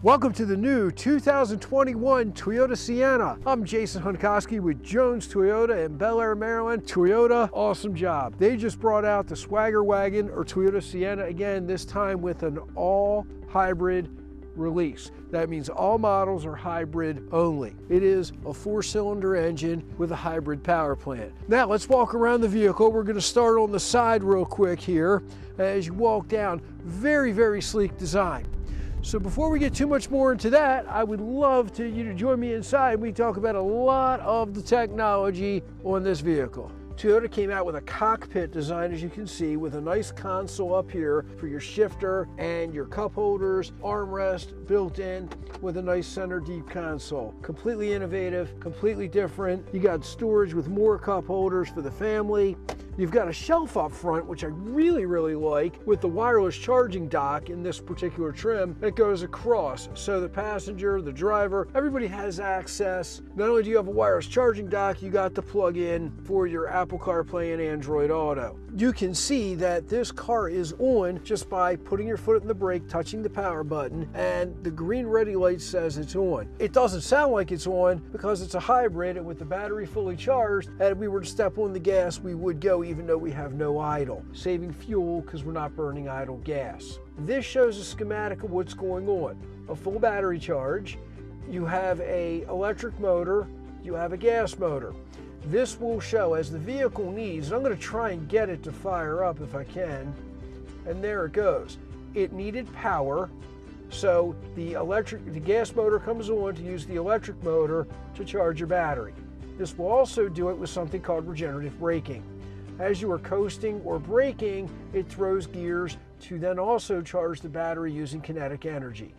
Welcome to the new 2021 Toyota Sienna. I'm Jason Hunkoski with Jones Toyota in Bel Air, Maryland. Toyota, awesome job. They just brought out the Swagger Wagon or Toyota Sienna again, this time with an all hybrid release. That means all models are hybrid only. It is a 4-cylinder engine with a hybrid power plant. Now let's walk around the vehicle. We're going to start on the side real quick here. As you walk down, very, very sleek design. So before we get too much more into that, I would love you to join me inside. We talk about a lot of the technology on this vehicle. Toyota came out with a cockpit design, as you can see, with a nice console up here for your shifter and your cup holders, armrest built in with a nice center deep console. Completely innovative, completely different. You got storage with more cup holders for the family. You've got a shelf up front, which I really, really like, with the wireless charging dock in this particular trim that goes across. So the passenger, the driver, everybody has access. Not only do you have a wireless charging dock, you got the plug-in for your Apple CarPlay and Android Auto. You can see that this car is on just by putting your foot in the brake, touching the power button, and the green ready light says it's on. It doesn't sound like it's on because it's a hybrid, and with the battery fully charged, and if we were to step on the gas, we would go even though we have no idle, saving fuel because we're not burning idle gas. This shows a schematic of what's going on. A full battery charge, you have an electric motor, you have a gas motor. This will show as the vehicle needs, and I'm going to try and get it to fire up if I can, and there it goes. It needed power, so the gas motor comes on to use the electric motor to charge your battery. This will also do it with something called regenerative braking. As you are coasting or braking, it throws gears to then also charge the battery using kinetic energy.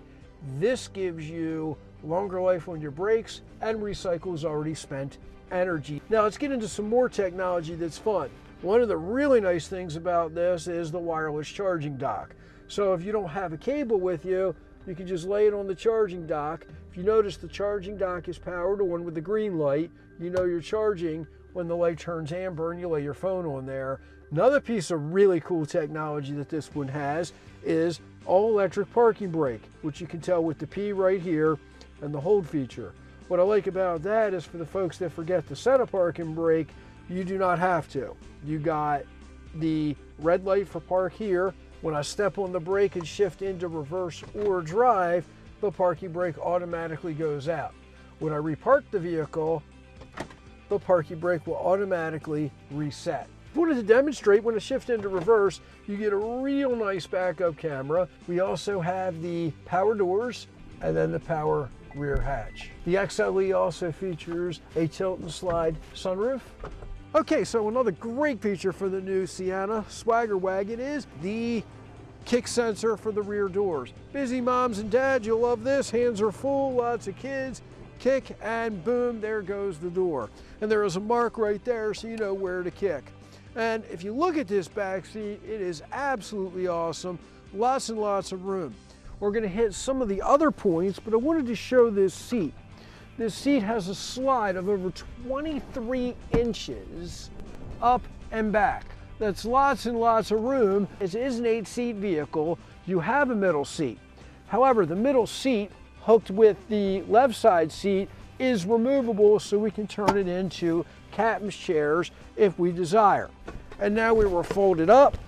This gives you longer life on your brakes and recycles already spent energy. Now let's get into some more technology that's fun. One of the really nice things about this is the wireless charging dock. So if you don't have a cable with you, you can just lay it on the charging dock. If you notice, the charging dock is powered on with the green light. You know you're charging when the light turns amber and you lay your phone on there. Another piece of really cool technology that this one has is all electric parking brake, which you can tell with the P right here and the hold feature. What I like about that is for the folks that forget to set a parking brake, you do not have to. You got the red light for park here. When I step on the brake and shift into reverse or drive, the parking brake automatically goes out. When I repark the vehicle, the parking brake will automatically reset. If I wanted to demonstrate, when I shift into reverse, you get a real nice backup camera. We also have the power doors and then the power rear hatch. The XLE also features a tilt and slide sunroof. Okay, so another great feature for the new Sienna Swagger Wagon is the kick sensor for the rear doors. Busy moms and dads, you'll love this. Hands are full, lots of kids. Kick and boom, there goes the door. And there is a mark right there so you know where to kick. And if you look at this back seat, it is absolutely awesome. Lots and lots of room. We're going to hit some of the other points, but I wanted to show this seat. This seat has a slide of over 23 inches up and back. That's lots and lots of room. It is an 8-seat vehicle. You have a middle seat. However, the middle seat hooked with the left side seat is removable, so we can turn it into captain's chairs if we desire. And now we will fold it up,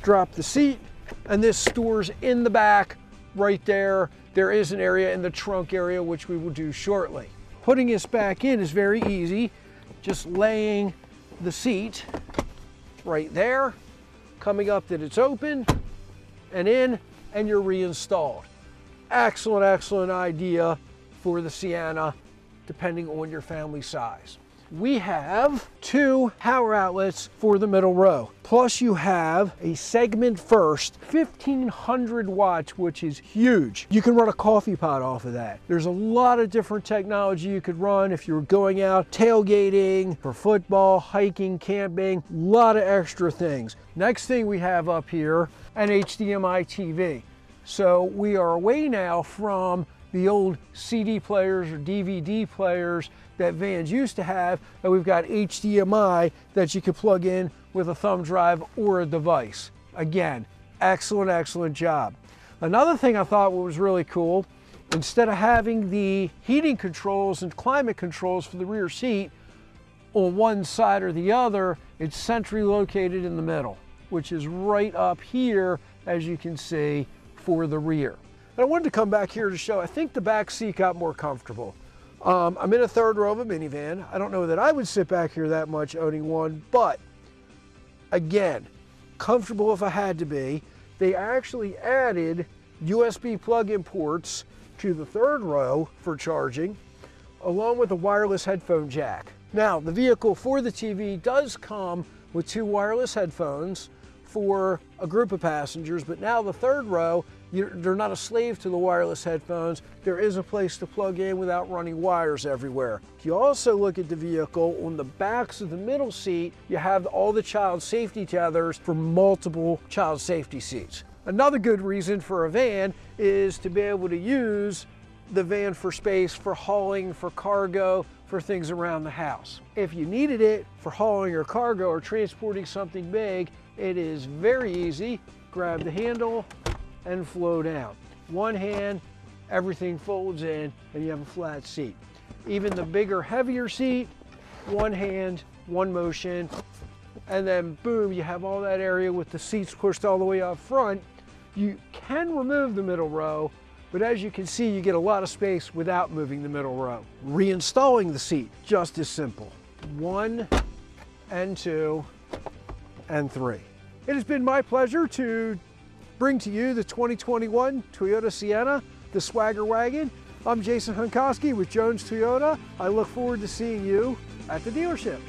drop the seat, and this stores in the back right there. There is an area in the trunk area, which we will do shortly. Putting this back in is very easy. Just laying the seat right there, coming up that it's open and in, and you're reinstalled. Excellent, excellent idea for the Sienna, depending on your family size. We have 2 power outlets for the middle row. Plus you have a segment first 1500 watts, which is huge. You can run a coffee pot off of that. There's a lot of different technology you could run if you're going out tailgating, for football, hiking, camping, a lot of extra things. Next thing we have up here, an HDMI TV. So we are away now from the old CD players or DVD players that vans used to have, and we've got HDMI that you can plug in with a thumb drive or a device. Again, excellent, excellent job. Another thing I thought was really cool, instead of having the heating controls and climate controls for the rear seat on one side or the other, it's centrally located in the middle, which is right up here, as you can see, for the rear. And I wanted to come back here to show, I think the back seat got more comfortable. I'm in a third row of a minivan. I don't know that I would sit back here that much owning one, but again, comfortable if I had to be. They actually added USB plug-in ports to the third row for charging, along with a wireless headphone jack. Now, the vehicle for the TV does come with 2 wireless headphones for a group of passengers, but now the third row, they're not a slave to the wireless headphones. There is a place to plug in without running wires everywhere. If you also look at the vehicle, on the backs of the middle seat, you have all the child safety tethers for multiple child safety seats. Another good reason for a van is to be able to use the van for space, for hauling, for cargo, for things around the house. If you needed it for hauling or cargo or transporting something big, it is very easy. Grab the handle and flow down. One hand, everything folds in, and you have a flat seat. Even the bigger, heavier seat, one hand, one motion, and then boom, you have all that area with the seats pushed all the way up front. You can remove the middle row, but as you can see, you get a lot of space without moving the middle row. Reinstalling the seat, just as simple. 1 and 2 and 3. It has been my pleasure to bring to you the 2021 Toyota Sienna, the Swagger Wagon. I'm Jason Hunkowski with Jones Toyota. I look forward to seeing you at the dealership.